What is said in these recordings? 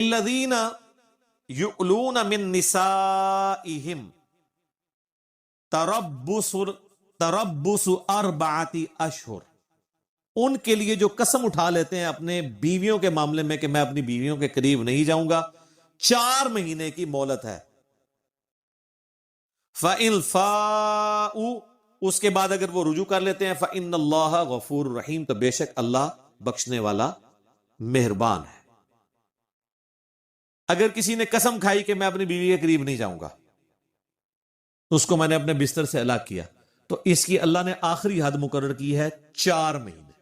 الذین یؤلون من نسائہم تربص اربعۃ اشہر، ان کے لیے جو قسم اٹھا لیتے ہیں اپنے بیویوں کے معاملے میں کہ میں اپنی بیویوں کے قریب نہیں جاؤں گا، 4 مہینے کی مہلت ہے۔ فَإِنْ فَاءُوا، اس کے بعد اگر وہ رجوع کر لیتے ہیں، فَإِنَّ اللَّهَ غَفُورٌ رَحِيمٌ، تو بے شک اللہ بخشنے والا مہربان ہے۔ اگر کسی نے قسم کھائی کہ میں اپنی بیوی کے قریب نہیں جاؤں گا، اس کو میں نے اپنے بستر سے الگ کیا، تو اس کی اللہ نے آخری حد مقرر کی ہے 4 مہینے۔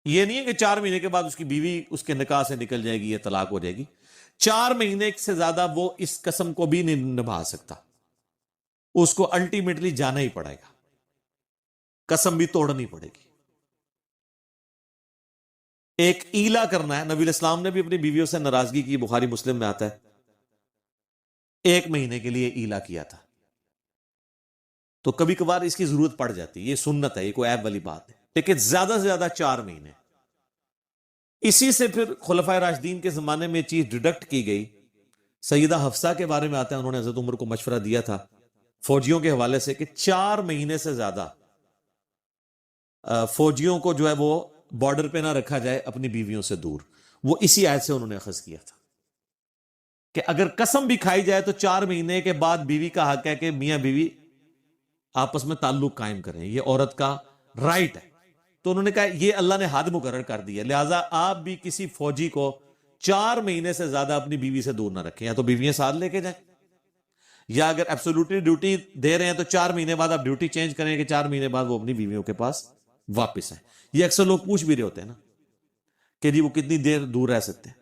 یہ نہیں ہے کہ 4 مہینے کے بعد اس کی بیوی اس کے نکاح سے نکل جائے گی یا طلاق ہو جائے گی، 4 مہینے سے زیادہ وہ اس قسم کو بھی نہیں نبھا سکتا، اس کو الٹیمیٹلی جانا ہی پڑے گا، قسم بھی توڑنی پڑے گی۔ ایک ایلا کرنا ہے، نبی الاسلام نے بھی اپنی بیویوں سے ناراضگی کی، بخاری مسلم میں آتا ہے، 1 مہینے کے لیے ایلا کیا تھا۔ تو کبھی کبھار اس کی ضرورت پڑ جاتی ہے، یہ سنت ہے، یہ کوئی عیب والی بات ہے، لیکن زیادہ سے زیادہ 4 مہینے۔ اسی سے پھر خلفائے راشدین کے زمانے میں چیز ڈیڈکٹ کی گئی۔ سیدہ حفصہ کے بارے میں آتا ہے، انہوں نے حضرت عمر کو مشورہ دیا تھا فوجیوں کے حوالے سے کہ 4 مہینے سے زیادہ فوجیوں کو جو ہے وہ بارڈر پہ نہ رکھا جائے اپنی بیویوں سے دور۔ وہ اسی آیت سے انہوں نے اخذ کیا تھا کہ اگر قسم بھی کھائی جائے تو 4 مہینے کے بعد بیوی کا حق ہے کہ میاں بیوی آپس میں تعلق قائم کریں، یہ عورت کا رائٹ ہے۔ تو انہوں نے کہا یہ اللہ نے حد مقرر کر دی ہے، لہٰذا آپ بھی کسی فوجی کو 4 مہینے سے زیادہ اپنی بیوی سے دور نہ رکھیں، یا تو بیویاں ساتھ لے کے جائیں، یا اگر ایبسولوٹلی ڈیوٹی دے رہے ہیں تو 4 مہینے بعد آپ ڈیوٹی چینج کریں کہ 4 مہینے بعد وہ اپنی بیویوں کے پاس واپس ہیں۔ یہ اکثر لوگ پوچھ بھی رہے ہوتے ہیں نا کہ جی وہ کتنی دیر دور رہ سکتے ہیں،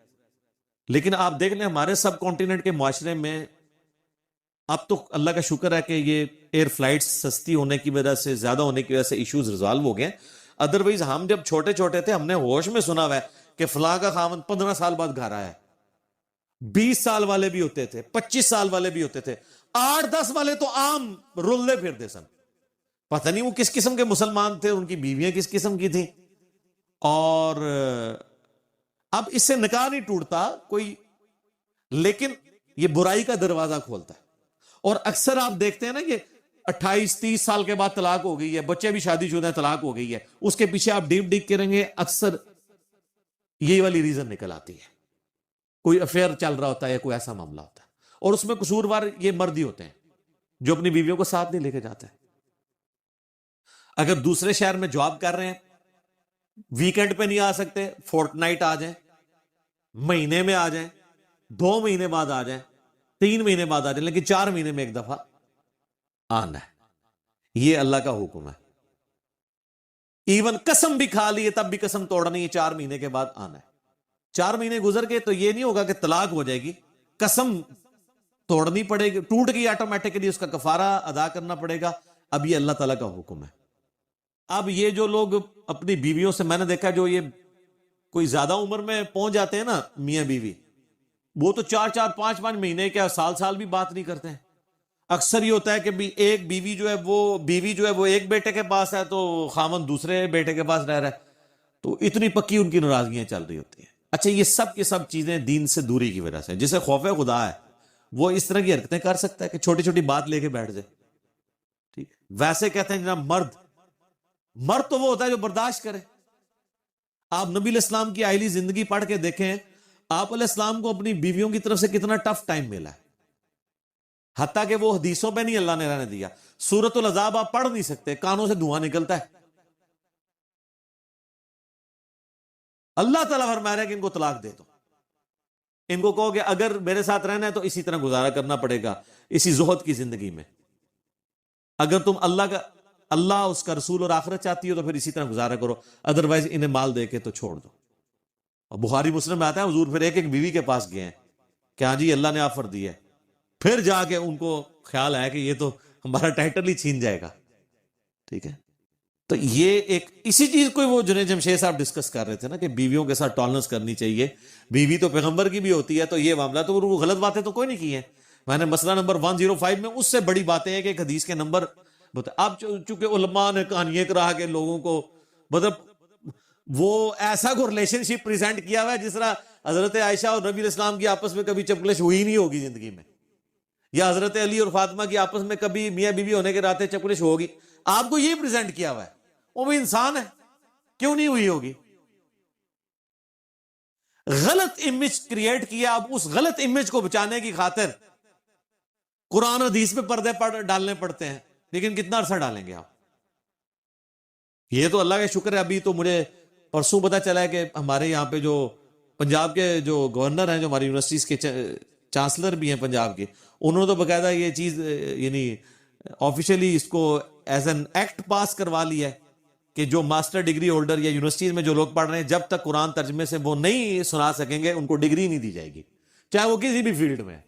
لیکن آپ دیکھ لیں ہمارے سب کانٹیننٹ کے معاشرے میں اب تو اللہ کا شکر ہے کہ یہ ایئر فلائٹس سستی ہونے کی وجہ سے، زیادہ ہونے کی وجہ سے ایشوز ریزالو ہو گئے۔ ادروائز ہم جب چھوٹے چھوٹے تھے ہم نے ہوش میں سنا ہوا ہے کہ فلاں کا خاوند 15 سال بعد گھر آیا ہے، 20 سال والے بھی ہوتے تھے، 25 سال والے بھی ہوتے تھے، 8-10 والے تو عام رلے پھرتے سن۔ پتہ نہیں وہ کس قسم کے مسلمان تھے، ان کی بیویاں کس قسم کی تھیں، اور اب اس سے نکاح نہیں ٹوٹتا کوئی، لیکن یہ برائی کا دروازہ کھولتا ہے۔ اور اکثر آپ دیکھتے ہیں نا کہ 28-30 سال کے بعد طلاق ہو گئی ہے، بچے بھی شادی شدہ ہیں، طلاق ہو گئی ہے، اس کے پیچھے آپ ڈیپ ڈیپ کریں گے اکثر یہی والی ریزن نکل آتی ہے، کوئی افیئر چل رہا ہوتا ہے یا کوئی ایسا معاملہ ہوتا ہے، اور اس میں قصوروار یہ مرد ہی ہوتے ہیں جو اپنی بیویوں کو ساتھ نہیں لے کے جاتے۔ اگر دوسرے شہر میں جاب کر رہے ہیں، ویکینڈ پہ نہیں آ سکتے، فورٹ نائٹ آ جائیں، مہینے میں آ جائیں، 2 مہینے بعد آ جائیں، 3 مہینے بعد آ جائیں، لیکن 4 مہینے میں ایک دفعہ آنا ہے۔ یہ اللہ کا حکم ہے۔ ایون قسم بھی کھا لیے تب بھی قسم توڑنی ہے، 4 مہینے کے بعد آنا ہے۔ 4 مہینے گزر گئے تو یہ نہیں ہوگا کہ طلاق ہو جائے گی، قسم توڑنی پڑے گی، ٹوٹ گئی آٹومیٹکلی، اس کا کفارہ ادا کرنا پڑے گا۔ اب یہ اللہ تعالیٰ کا حکم ہے۔ اب یہ جو لوگ اپنی بیویوں سے، میں نے دیکھا جو یہ کوئی زیادہ عمر میں پہنچ جاتے ہیں نا میاں بیوی، وہ تو 4-4 5-5 مہینے کیا سال بھی بات نہیں کرتے ہیں۔ اکثر یہ ہوتا ہے کہ ایک بیوی جو ہے وہ ایک بیٹے کے پاس ہے تو خاوند دوسرے بیٹے کے پاس رہ رہا ہے، تو اتنی پکی ان کی ناراضگیاں چل رہی ہوتی ہیں۔ اچھا یہ سب کی سب چیزیں دین سے دوری کی وجہ سے، جسے خوف خدا ہے وہ اس طرح کی حرکتیں کر سکتا ہے کہ چھوٹی چھوٹی بات لے کے بیٹھ جائے، ٹھیک۔ ویسے کہتے ہیں جناب مرد تو وہ ہوتا ہے جو برداشت کرے۔ آپ نبی الاسلام کی آئلی زندگی پڑھ کے دیکھیں، آپ علیہ السلام کو اپنی بیویوں کی طرف سے کتنا ٹف ٹائم ملا ہے، حتیٰ کہ وہ حدیثوں پہ نہیں اللہ نے رہنے دیا۔ سورۃ العذاب آپ پڑھ نہیں سکتے، کانوں سے دھواں نکلتا ہے۔ اللہ تعالیٰ فرما رہا ہے کہ ان کو طلاق دے دو، ان کو کہو کہ اگر میرے ساتھ رہنا ہے تو اسی طرح گزارا کرنا پڑے گا، اسی زہد کی زندگی میں۔ اگر تم اللہ اس کا رسول اور آخرت چاہتی ہو تو پھر اسی طرح گزارا کرو، ادروائز انہیں مال دے کے تو چھوڑ دو۔ اور بخاری مسلم میں آتا ہے حضور پھر ایک بیوی کے پاس گئے ہیں کہ ہاں جی اللہ نے آفر دی ہے، پھر جا کے ان کو خیال آیا کہ یہ تو ہمارا ٹائٹل ہی چھین جائے گا، ٹھیک ہے۔ تو یہ ایک اسی چیز کو وہ جنید جمشید صاحب ڈسکس کر رہے تھے نا کہ بیویوں کے ساتھ ٹالرنس کرنی چاہیے، بیوی تو پیغمبر کی بھی ہوتی ہے، تو یہ معاملہ تو وہ غلط باتیں تو کوئی نہیں کی ہیں۔ میں نے مسئلہ نمبر 105 میں اس سے بڑی باتیں ہیں کہ ایک حدیث کے نمبر اب چونکہ علماء نے کہانیاں کرا کے لوگوں کو مطلب وہ ایسا کو ریلیشن شپ پریزنٹ کیا ہوا ہے جس طرح حضرت عائشہ اور نبی علیہ السلام کی آپس میں کبھی چپکلش ہوئی نہیں ہوگی زندگی میں، یا حضرت علی اور فاطمہ کی آپس میں کبھی میاں بیوی ہونے کے ناطے چپکلش ہوگی؟ آپ کو یہ پریزنٹ کیا ہوا ہے، وہ بھی انسان ہے، کیوں نہیں ہوئی ہوگی؟ غلط امیج کریٹ کیا، اب اس غلط امیج کو بچانے کی خاطر قرآن حدیث پہ پردے ڈالنے پڑتے ہیں، لیکن کتنا عرصہ ڈالیں گے آپ؟ یہ تو اللہ کا شکر ہے، ابھی تو مجھے پرسوں پتا چلا ہے کہ ہمارے یہاں پہ جو پنجاب کے جو گورنر ہیں، جو ہماری یونیورسٹیز کے چانسلر بھی ہیں پنجاب کے، انہوں نے تو باقاعدہ یہ چیز یعنی آفیشیلی اس کو ایز این ایکٹ پاس کروا لیا ہے کہ جو ماسٹر ڈگری ہولڈر یا یونیورسٹیز میں جو لوگ پڑھ رہے ہیں، جب تک قرآن ترجمے سے وہ نہیں سنا سکیں گے ان کو ڈگری نہیں دی جائے گی، چاہے وہ کسی بھی فیلڈ میں ہے۔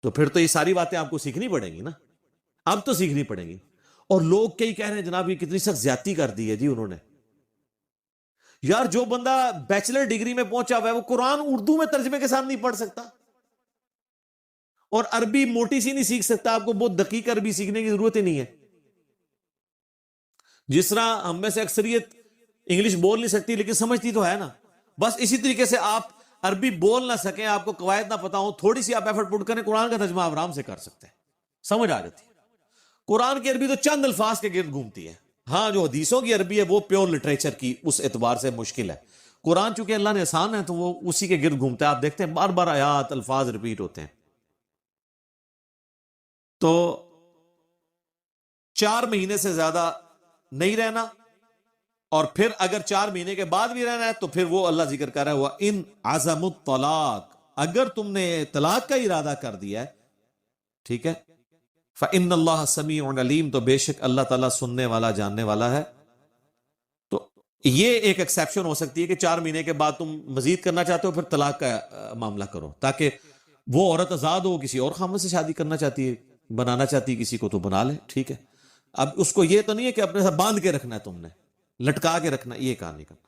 تو پھر تو یہ ساری باتیں آپ کو سیکھنی پڑیں گی نا، اب تو سیکھنی پڑیں گی۔ اور لوگ کئی کہہ رہے ہیں جناب یہ کتنی سخت زیادتی کر دی ہے جی انہوں نے۔ یار جو بندہ بیچلر ڈگری میں پہنچا ہوا ہے وہ قرآن اردو میں ترجمے کے ساتھ نہیں پڑھ سکتا، اور عربی موٹی سی نہیں سیکھ سکتا، آپ کو بہت دقیق عربی سیکھنے کی ضرورت ہی نہیں ہے۔ جس طرح ہم میں سے اکثریت انگلش بول نہیں سکتی لیکن سمجھتی تو ہے نا، بس اسی طریقے سے آپ عربی بول نہ سکیں، آپ کو قواعد نہ پتا ہو، تھوڑی سی آپ ایفرٹ پٹ کریں، قرآن کا ترجمہ آپ آرام سے کر سکتے ہیں، سمجھ آ جاتی ہے۔ قرآن کی عربی تو چند الفاظ کے گرد گھومتی ہے، ہاں جو حدیثوں کی عربی ہے وہ پیور لٹریچر کی اس اعتبار سے مشکل ہے۔ قرآن چونکہ اللہ نے آسان ہے تو وہ اسی کے گرد گھومتا ہے، آپ دیکھتے ہیں بار بار آیات الفاظ ریپیٹ ہوتے ہیں۔ تو 4 مہینے سے زیادہ نہیں رہنا، اور پھر اگر 4 مہینے کے بعد بھی رہنا ہے تو پھر وہ اللہ ذکر کر رہا ہے وہ ان عزم الطلاق، اگر تم نے طلاق کا ارادہ کر دیا ہے، ٹھیک ہے، فإن اللہ سمیع علیم، تو بے شک اللہ تعالیٰ سننے والا جاننے والا ہے۔ تو یہ ایک ایکسیپشن ہو سکتی ہے کہ 4 مہینے کے بعد تم مزید کرنا چاہتے ہو، پھر طلاق کا معاملہ کرو، تاکہ وہ عورت آزاد ہو، کسی اور خامد سے شادی کرنا چاہتی ہے، بنانا چاہتی ہے کسی کو تو بنا لے، ٹھیک ہے۔ اب اس کو یہ تو نہیں ہے کہ اپنے ساتھ باندھ کے رکھنا ہے، تم نے لٹکا کے رکھنا، یہ کام نہیں کرنا۔